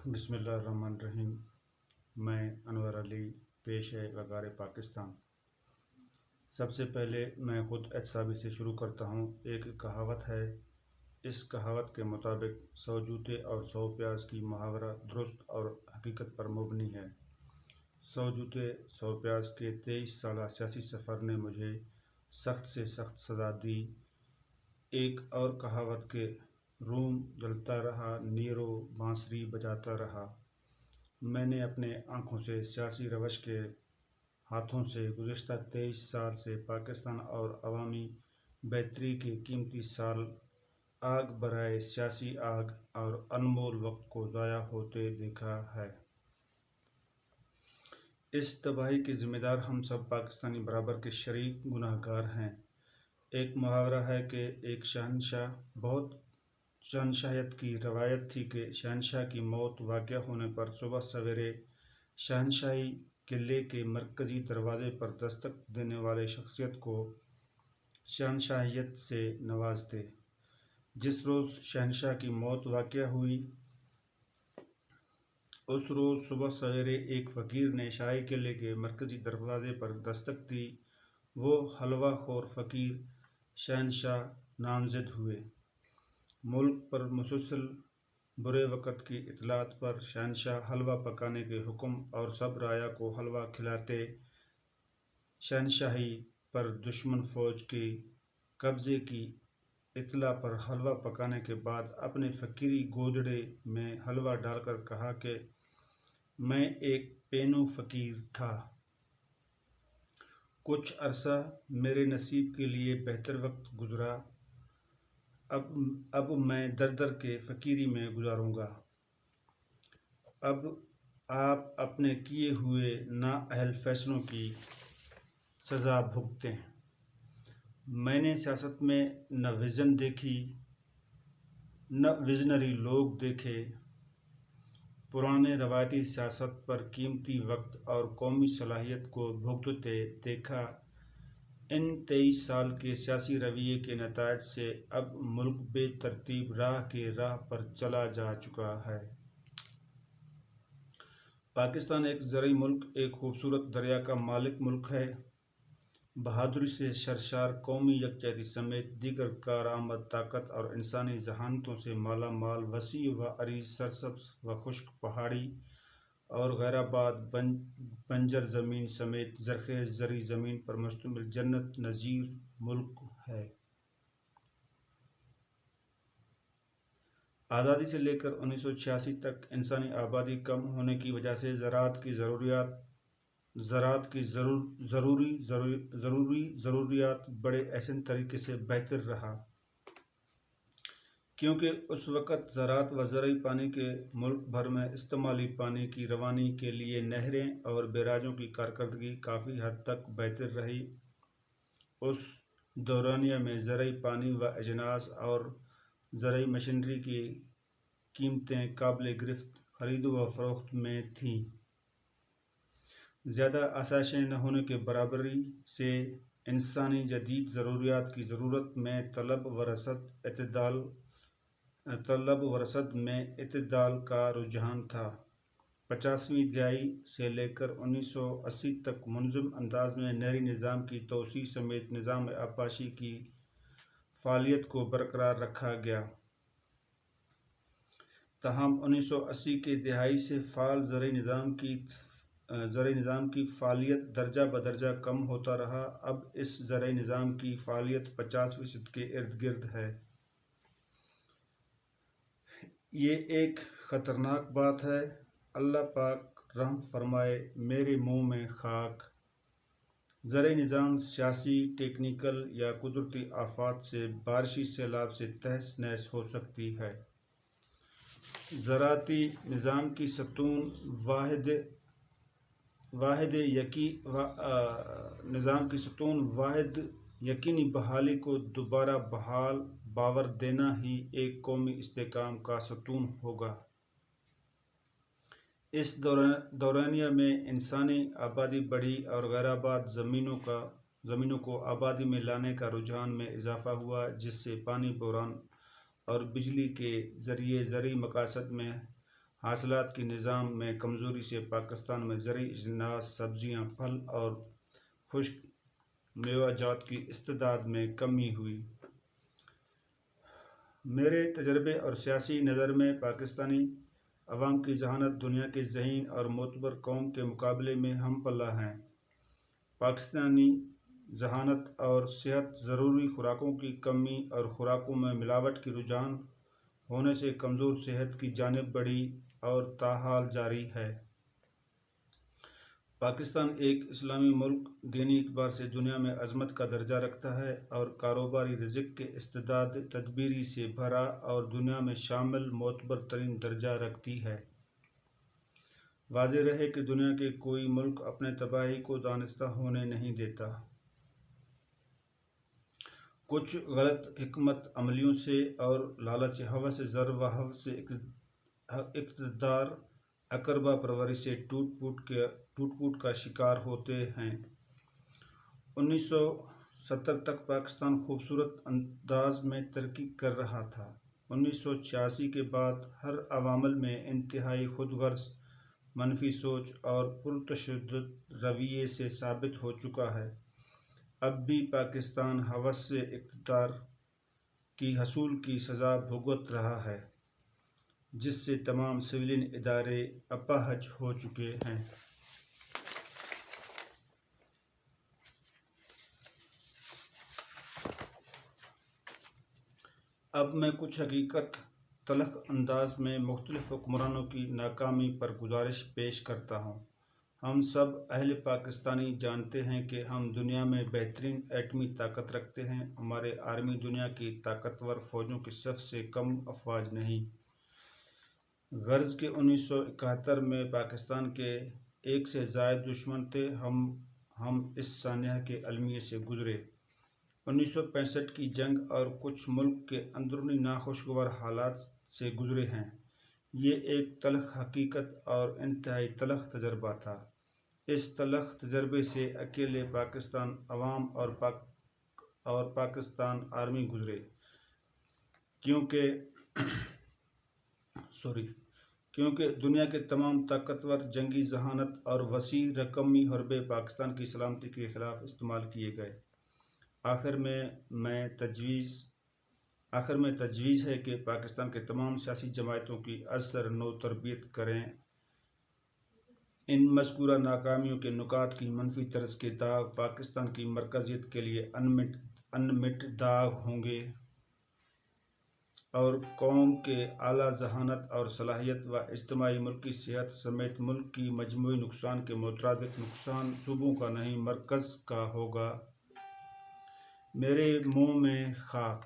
بسم اللہ الرحمن الرحیم۔ میں انور علی، پیش ہے وقار پاکستان۔ سب سے پہلے میں خود احتسابی سے شروع کرتا ہوں۔ ایک کہاوت ہے، اس کہاوت کے مطابق 100 جوتے اور 100 پیاز کی محاورہ درست اور حقیقت پر مبنی ہے۔ 100 جوتے 100 پیاز کے 23 سالہ سیاسی سفر نے مجھے سخت سے سخت سزا دی۔ ایک اور کہاوت کہ روم جلتا رہا، نیرو بانسری بجاتا رہا۔ میں نے اپنے آنکھوں سے سیاسی روش کے ہاتھوں سے گزشتہ 23 سال سے پاکستان اور عوامی بہتری کے قیمتی سال آگ برائے سیاسی آگ اور انمول وقت کو ضائع ہوتے دیکھا ہے۔ اس تباہی کے ذمہ دار ہم سب پاکستانی برابر کے شریک گناہ گار ہیں۔ ایک محاورہ ہے کہ ایک بہت شہنشاہیت کی روایت تھی کہ شہنشاہ کی موت واقع ہونے پر صبح سویرے شہنشاہی قلعے کے مرکزی دروازے پر دستک دینے والے شخصیت کو شہنشاہیت سے نوازتے۔ جس روز شہنشاہ کی موت واقع ہوئی، اس روز صبح سویرے ایک فقیر نے شاہی قلعے کے مرکزی دروازے پر دستک دی۔ وہ حلوہ خور فقیر شہنشاہ نامزد ہوئے۔ ملک پر مسلسل برے وقت کی اطلاعات پر شہنشاہ حلوہ پکانے کے حکم اور سب رعایا کو حلوہ کھلاتے۔ شہنشاہی پر دشمن فوج کے قبضے کی اطلاع پر حلوہ پکانے کے بعد اپنے فقیری گودڑے میں حلوہ ڈال کر کہا کہ میں ایک پینو فقیر تھا۔ کچھ عرصہ میرے نصیب کے لیے بہتر وقت گزرا، اب میں در در کے فقیری میں گزاروں گا۔ اب آپ اپنے کیے ہوئے نااہل فیصلوں کی سزا بھگتیں۔ میں نے سیاست میں نہ وژن دیکھی، نہ وژنری لوگ دیکھے۔ پرانے روایتی سیاست پر قیمتی وقت اور قومی صلاحیت کو بھگتتے دیکھا۔ ان 23 سال کے سیاسی رویے کے نتائج سے اب ملک بے ترتیب راہ کے راہ پر چلا جا چکا ہے۔ پاکستان ایک زرعی ملک، ایک خوبصورت دریا کا مالک ملک ہے۔ بہادری سے سرشار، قومی یکجہتی سمیت دیگر کارآمد طاقت اور انسانی ذہانتوں سے مالا مال، وسیع و عریض سرسبز و خشک پہاڑی اور غیرآباد بنجر زمین سمیت زرخیز زرعی زمین پر مشتمل جنت نظیر ملک ہے۔ آزادی سے لے کر 1986 تک انسانی آبادی کم ہونے کی وجہ سے زراعت کی ضروریات بڑے احسن طریقے سے بہتر رہا، کیونکہ اس وقت زراعت و زرعی پانی کے ملک بھر میں استعمالی پانی کی روانی کے لیے نہریں اور بیراجوں کی کارکردگی کافی حد تک بہتر رہی۔ اس دورانیے میں زرعی پانی و اجناس اور زرعی مشینری کی قیمتیں قابل گرفت خرید و فروخت میں تھیں۔ زیادہ آسائشیں نہ ہونے کے برابری سے انسانی جدید ضروریات کی ضرورت میں طلب و رسد میں اعتدال کا رجحان تھا۔ 50ویں دہائی سے لے کر 1980 تک منظم انداز میں نہری نظام کی توسیع سمیت نظام آبپاشی کی فعالیت کو برقرار رکھا گیا۔ تاہم 1980 کے دہائی سے فعال زرعی نظام کی فعالیت درجہ بدرجہ کم ہوتا رہا۔ اب اس زرعی نظام کی فعالیت 50% کے ارد گرد ہے۔ یہ ایک خطرناک بات ہے۔ اللہ پاک رحم فرمائے، میرے منہ میں خاک۔ زرعی نظام سیاسی، ٹیکنیکل یا قدرتی آفات سے، بارشی سیلاب سے تہس نہس ہو سکتی ہے۔ زراعتی نظام کی ستون واحد یقینی بحالی کو دوبارہ باور دینا ہی ایک قومی استحکام کا ستون ہوگا۔ اس دورانیے میں انسانی آبادی بڑھی اور غیرآباد زمینوں کو آبادی میں لانے کا رجحان میں اضافہ ہوا، جس سے پانی بحران اور بجلی کے ذریعے زرعی مقاصد میں حاصلات کی نظام میں کمزوری سے پاکستان میں زرعی اجناس، سبزیاں، پھل اور خشک میوہ جات کی استعداد میں کمی ہوئی۔ میرے تجربے اور سیاسی نظر میں پاکستانی عوام کی ذہانت دنیا کے ذہین اور معتبر قوم کے مقابلے میں ہم پلہ ہیں۔ پاکستانی ذہانت اور صحت ضروری خوراکوں کی کمی اور خوراکوں میں ملاوٹ کی رجحان ہونے سے کمزور صحت کی جانب بڑھی اور تاحال جاری ہے۔ پاکستان ایک اسلامی ملک دینی اعتبار سے دنیا میں عظمت کا درجہ رکھتا ہے اور کاروباری رزق کے استعداد تدبیری سے بھرا اور دنیا میں شامل معتبر ترین درجہ رکھتی ہے۔ واضح رہے کہ دنیا کے کوئی ملک اپنے تباہی کو دانستہ ہونے نہیں دیتا۔ کچھ غلط حکمت عملیوں سے اور لالچ ہوس زر و حوث اقتدار اقربا پروری سے ٹوٹ پھوٹ کا شکار ہوتے ہیں۔ 1970 تک پاکستان خوبصورت انداز میں ترقی کر رہا تھا۔ 1986 کے بعد ہر عوامل میں انتہائی خود غرض، منفی سوچ اور پرتشدد رویے سے ثابت ہو چکا ہے۔ اب بھی پاکستان ہوس اقتدار کی حصول کی سزا بھگت رہا ہے، جس سے تمام سویلین ادارے اپاہج ہو چکے ہیں۔ اب میں کچھ حقیقت تلخ انداز میں مختلف حکمرانوں کی ناکامی پر گزارش پیش کرتا ہوں۔ ہم سب اہل پاکستانی جانتے ہیں کہ ہم دنیا میں بہترین ایٹمی طاقت رکھتے ہیں۔ ہماری آرمی دنیا کی طاقتور فوجوں کی صف سے کم افواج نہیں۔ غرض کہ 1971 میں پاکستان کے 1 سے زائد دشمن تھے۔ ہم اس سانحہ کے المیے سے گزرے۔ 1965 کی جنگ اور کچھ ملک کے اندرونی ناخوشگوار حالات سے گزرے ہیں۔ یہ ایک تلخ حقیقت اور انتہائی تلخ تجربہ تھا۔ اس تلخ تجربے سے اکیلے پاکستان عوام اور پاکستان آرمی گزرے، کیونکہ دنیا کے تمام طاقتور جنگی ذہانت اور وسیع رقمی حربے پاکستان کی سلامتی کے خلاف استعمال کیے گئے۔ آخر میں تجویز ہے کہ پاکستان کے تمام سیاسی جماعتوں کی از سر نو تربیت کریں۔ ان مذکورہ ناکامیوں کے نکات کی منفی طرز کے داغ پاکستان کی مرکزیت کے لیے انمٹ داغ ہوں گے اور قوم کے اعلیٰ ذہانت اور صلاحیت و اجتماعی ملکی صحت سمیت ملک کی مجموعی نقصان کے مترادف نقصان صوبوں کا نہیں مرکز کا ہوگا۔ میرے منہ میں خاک۔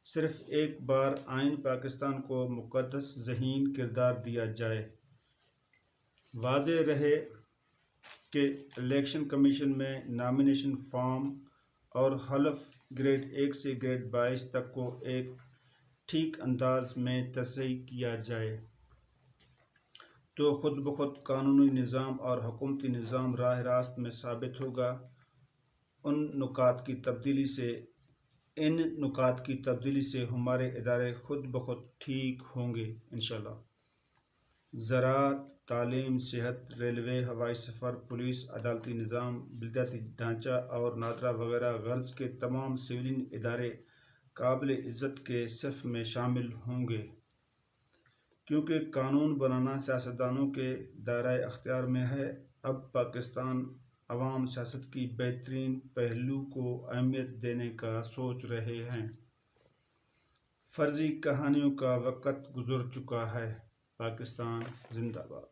صرف ایک بار آئین پاکستان کو مقدس ذہین قرار دیا جائے۔ واضح رہے کہ الیکشن کمیشن میں نامینیشن فارم اور حلف گریڈ 1 سے گریڈ 22 تک کو ایک ٹھیک انداز میں تصحیح کیا جائے تو خود بخود قانونی نظام اور حکومتی نظام راہ راست میں ثابت ہوگا۔ ان نکات کی تبدیلی سے ہمارے ادارے خود بخود ٹھیک ہوں گے انشاءاللہ۔ زراعت، تعلیم، صحت، ریلوے، ہوائی سفر، پولیس، عدالتی نظام، بلدیاتی ڈھانچہ اور نادرہ وغیرہ غرض کے تمام سویلین ادارے قابل عزت کے صف میں شامل ہوں گے، کیونکہ قانون بنانا سیاستدانوں کے دائرہ اختیار میں ہے۔ اب پاکستان عوام سیاست کی بہترین پہلو کو اہمیت دینے کا سوچ رہے ہیں۔ فرضی کہانیوں کا وقت گزر چکا ہے۔ پاکستان زندہ باد۔